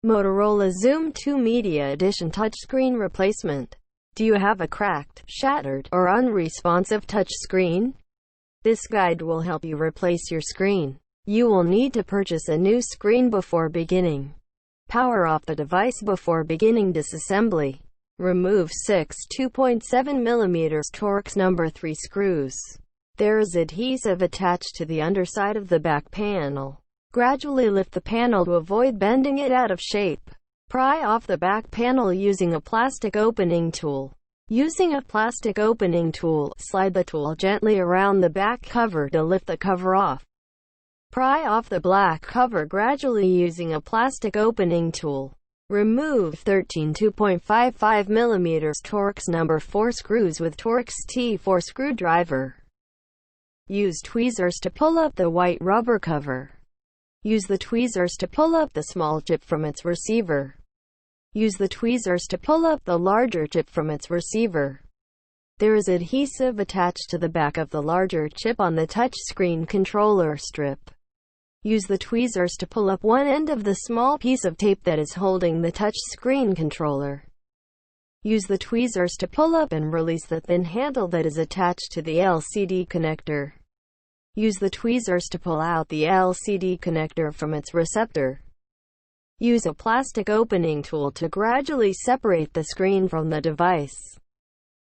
Motorola XOOM 2 Media Edition Touchscreen Replacement. Do you have a cracked, shattered, or unresponsive touchscreen? This guide will help you replace your screen. You will need to purchase a new screen before beginning. Power off the device before beginning disassembly. Remove 6 2.7mm Torx number 3 screws. There is adhesive attached to the underside of the back panel. Gradually lift the panel to avoid bending it out of shape. Pry off the back panel using a plastic opening tool. Using a plastic opening tool, slide the tool gently around the back cover to lift the cover off. Pry off the black cover gradually using a plastic opening tool. Remove 13 2.55mm Torx number 4 screws with Torx T4 screwdriver. Use tweezers to pull up the white rubber cover. Use the tweezers to pull up the small chip from its receiver. Use the tweezers to pull up the larger chip from its receiver. There is adhesive attached to the back of the larger chip on the touchscreen controller strip. Use the tweezers to pull up one end of the small piece of tape that is holding the touchscreen controller. Use the tweezers to pull up and release the thin handle that is attached to the LCD connector. Use the tweezers to pull out the LCD connector from its receptor. Use a plastic opening tool to gradually separate the screen from the device.